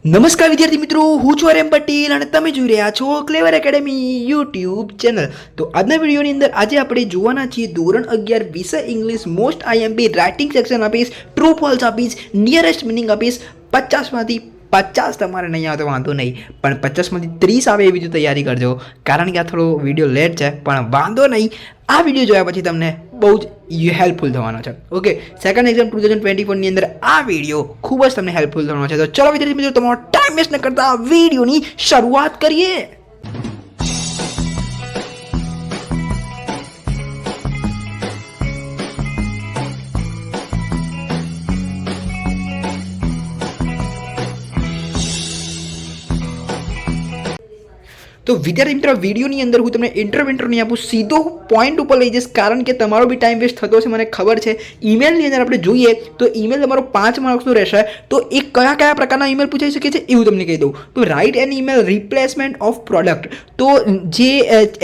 નમસ્કાર વિદ્યાર્થી મિત્રો, હું છું આર્યન પટેલ અને તમે જોઈ રહ્યા છો ક્લેવર એકેડમી યુટ્યુબ ચેનલ. તો આજના વિડીયોની અંદર આજે આપણે જોવાના છીએ ધોરણ 11 વિષય English most IMP writing section આપીશ, ટ્રુ ફોલ્સ આપીશ, નિયરેસ્ટ મિનિંગ આપીશ. 50માંથી 50 તમારે નહીં આવે તો વાંધો નહીં, પણ 50માંથી 30 આવે એવી રીતે તૈયારી કરજો, કારણ કે આ થોડો વિડીયો લેટ છે, પણ વાંધો નહીં. આ વિડીયો જોયા પછી તમને બહુ જ હેલ્પફુલ થવાનો છે. ઓકે, સેકન્ડ એક્ઝામ 2024ની અંદર આ વિડીયો ખૂબ જ તમને હેલ્પફુલ થવાનો છે. તો ચલો વિદ્યાર્થી મિત્રો, તમારો ટાઈમ વેસ્ટ ન કરતા વિડીયોની શરૂઆત કરીએ. તો વિદ્યાર્થી મિત્રો, વિડીયોની અંદર હું તમને ઇન્ટ્રો નહીં આપું, સીધો પોઈન્ટ ઉપર લઈ જઈશ, કારણ કે તમારો બી ટાઈમ વેસ્ટ થતો હશે, મને ખબર છે. ઈમેલની અંદર આપણે જોઈએ તો ઈમેલ તમારો 5 માર્ક્સનો રહેશે. તો એ કયા કયા પ્રકારના ઈમેલ પૂછાઈ શકે છે એવું તમને કહી દઉં. તો right an email replacement of product. તો જે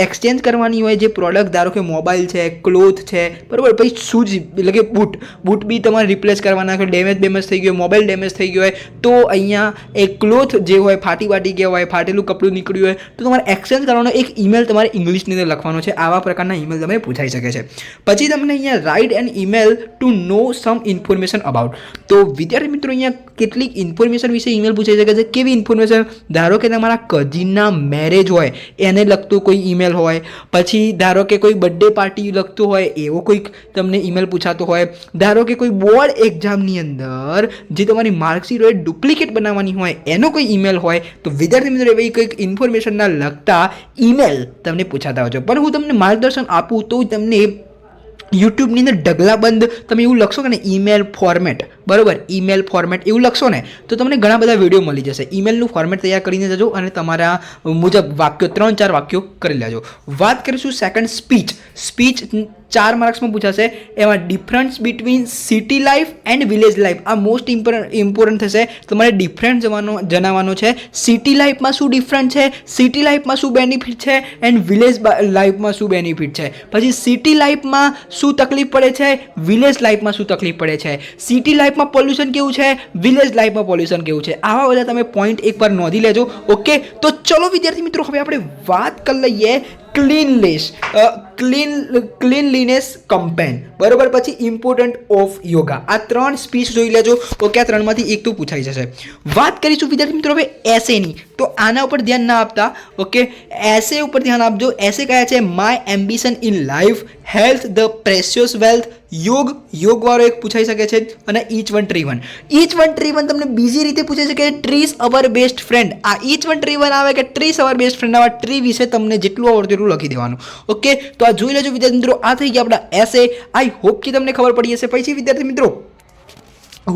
એક્સચેન્જ કરવાની હોય જે પ્રોડક્ટ, ધારો કે મોબાઈલ છે, ક્લોથ છે, બરાબર, પછી શૂઝ એટલે કે બૂટ બી તમારે રિપ્લેસ કરવાના હોય, ડેમેજ થઈ ગયો, મોબાઈલ ડેમેજ થઈ ગયો હોય, તો અહીંયા એ ક્લોથ જે હોય ફાટી ગયા હોય, ફાટેલું કપડું નીકળ્યું હોય, તો તમારે એક્સચેન્જ કરવાનો એક ઈમેલ તમારે ઇંગ્લિશની અંદર લખવાનો છે. આવા પ્રકારના ઈમેલ તમે પૂછાઈ શકે છે. પછી તમને અહીંયા write an email to know some information about. તો વિદ્યાર્થી મિત્રો, અહીંયા કેટલીક ઇન્ફોર્મેશન વિશે ઈમેલ પૂછાઈ શકે છે. કેવી ઇન્ફોર્મેશન? ધારો કે તમારા કઝિનના મેરેજ હોય એને લગતું કોઈ ઈમેલ હોય, પછી ધારો કે કોઈ બર્થડે પાર્ટી લગતું હોય એવો કોઈક તમને ઈમેલ પૂછાતો હોય, ધારો કે કોઈ બોર્ડ એક્ઝામની અંદર જે તમારી માર્કશીટ હોય ડુપ્લિકેટ બનાવવાની હોય એનો કોઈ ઈમેલ હોય, તો વિદ્યાર્થી મિત્રો એવી કંઈક ઇન્ફોર્મેશનના લગતા ઈમેલ તમને પૂછાતા હોય છે. પણ હું તમને માર્ગદર્શન આપું તો તમને યુટ્યુબની અંદર ઢગલાબંધ તમે એવું લખશો કે ને ઈમેલ ફોર્મેટ, બરાબર, ઈમેલ ફોર્મેટ એવું લખશો ને તો તમને ઘણા બધા વિડીયો મળી જશે. ઈમેલનું ફોર્મેટ તૈયાર કરીને જજો અને તમારા મુજબ વાક્યો 3-4 વાક્યો કરી લેજો. વાત કરીશું સેકન્ડ સ્પીચ 4 માર્ક્સમાં પૂછાશે. એમાં difference between city life and village life, આ મોસ્ટ ઇમ્પોર્ટન્ટ થશે. તમારે ડિફરન્સ જણાવવાનો છે. સિટી લાઈફમાં શું ડિફરન્ટ છે, સિટી લાઈફમાં શું બેનિફિટ છે, એન્ડ વિલેજ લાઈફમાં શું બેનિફિટ છે. પછી સિટી લાઈફમાં શું તકલીફ પડે છે, વિલેજ લાઈફમાં શું તકલીફ પડે છે, સિટી લાઈફમાં પોલ્યુશન કેવું છે, વિલેજ લાઈફમાં પોલ્યુશન કેવું છે. આવા બધા તમે પોઈન્ટ એકવાર નોંધી લેજો. ઓકે, તો ચલો વિદ્યાર્થી મિત્રો, હવે આપણે વાત કરી લઈએ ક્લીનલીનેસ કમ્પેન, બરોબર, પછી ઇમ્પોર્ટન્ટ ઓફ યોગા. આ 3 સ્પીચ જોઈ લેજો. ઓકે, આ 3માંથી એક તો પૂછાઈ જશે. વાત કરીશું વિદ્યાર્થી મિત્રો હવે એસેની. તો આના ઉપર ધ્યાન ના આપતા. ઓકે, એસે ઉપર ધ્યાન આપજો. એસે કયા છે? My ambition in life, health, the precious wealth, યોગ વાળો એક પૂછાઈ શકે છે, અને ઈચ વન ટ્રી વન તમને બીજી રીતે પૂછાઈ શકે. Trees our best friend. આ ઈચ વન ટ્રી વન આવે કે ટ્રીઝ અવર બેસ્ટ ફ્રેન્ડ, આવા ટ્રી વિશે તમને જેટલું આવડતું એટલું લખી દેવાનું. ઓકે, તો આ જોઈ લેજો વિદ્યાર્થી મિત્રો. આ થઈ ગયા આપણા એસે. આઈ હોપ કે તમને ખબર પડી હશે. પછી વિદ્યાર્થી મિત્રો,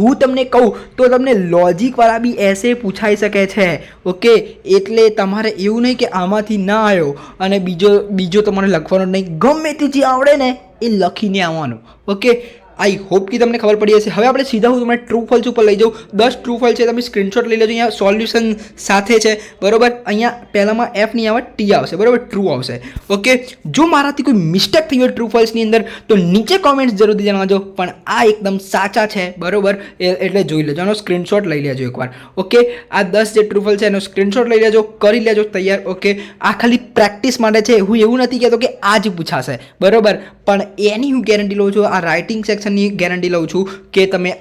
હું તમને કહું તો તમને લોજિકવાળા બી એસે પૂછાઈ શકે છે. ઓકે, એટલે તમારે એવું નહીં કે આમાંથી ના આવ્યો અને બીજો તમારે લખવાનો નહીં, ગમે તે જે આવડે ને એ લખીને આવવાનું. ઓકે, આઈ હોપ કે તમને ખબર પડી હશે. હવે આપણે સીધા હું તમને ટ્રુ ફોલ્સ ઉપર લઈ જાઉં. 10 ટ્રુ ફોલ્સ છે, તમે સ્ક્રીનશોટ લઈ લેજો. અહીંયા સોલ્યુશન સાથે છે, બરોબર. અહીંયા પહેલામાં એફ નહીં આવે, ટી આવશે, બરોબર, ટ્રુ આવશે. ઓકે, જો મારાથી કોઈ મિસ્ટેક થઈ હોય ટ્રુ ફોલ્સની અંદર તો નીચે કોમેન્ટ્સ જરૂરથી જણાવજો, પણ આ એકદમ સાચા છે, બરોબર, એટલે જોઈ લેજો. આનો સ્ક્રીનશોટ લઈ લેજો એકવાર. ઓકે, આ 10 જે ટ્રુ ફોલ્સ છે એનો સ્ક્રીનશોટ લઈ લેજો, કરી લેજો તૈયાર. ઓકે, આ ખાલી પ્રેક્ટિસ માટે છે. હું એવું નથી કહેતો કે આ જ પૂછાશે, બરોબર, પણ એની હું ગેરંટી લઉં છું, આ રાઇટિંગ સેક્શનની ગેરંટી લઉં છું કે તમે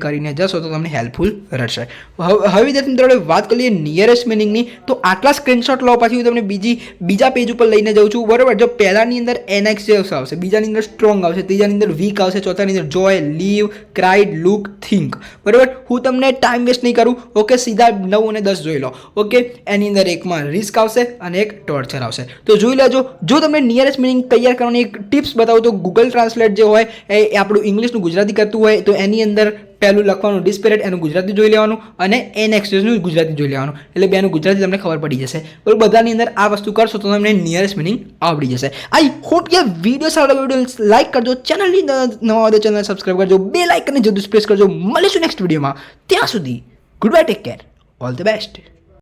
કરીને જશો તો તમને હેલ્પફુલ રહેશે. હવે વિદ્યાર્થી મિત્રો વાત કરીએ નિયરેસ્ટ મિનિંગની. તો આટલા સ્ક્રીનશોટ લો, પછી હું તમને બીજા પેજ ઉપર લઈને જાઉં છું, બરોબર. જો પહેલાની અંદર એનેક્સિવ્સ આવશે, બીજાની અંદર સ્ટ્રોંગ આવશે, ત્રીજાની અંદર વીક આવશે, ચોથાની અંદર જોય, લીવ, ક્રાઇડ, લુક, થિંક, બરોબર. હું તમને ટાઈમ વેસ્ટ નહીં કરું. ઓકે, સીધા 9 અને 10 જોઈ લો. ઓકે, એની અંદર એકમાં રિસ્ક આવશે અને એક ટોર્ચર આવશે. તો જોઈ લેજો. જો તમને નિયરેસ્ટ મિનિંગ તૈયાર કરવાની એક ટિપ્સ બતાવું તો ગૂગલ ટ્રાન્સલેટ જે હોય એ આપણું ઇંગ્લિશનું ગુજરાતી કરતું હોય, તો એની અંદર પહેલું લખવાનું ડિસ્પેરેટ, એનું ગુજરાતી જોઈ લેવાનું, અને એનેક્સિવ્સનું ગુજરાતી જોઈ લેવાનું, એટલે બેનું ગુજરાતી તમને ખબર પડી જશે. બરાબર, બધાની અંદર આ વસ્તુ કરશો તો તમને નિયરેસ્ટ મિનિંગ આવડી જશે. આઈ હોપ કે વિડીયો સારો લાગ્યો, વિડીયો લાઈક કરજો, ચેનલની નવા હોય તો ચેનલ સબસ્ક્રાઈબ કરજો, બેલ આઇકનને જરૂર પ્રેસ કરજો. મળીશું નેક્સ્ટ વિડીયોમાં. ત્યાં સુધી good bye, take care, all the best.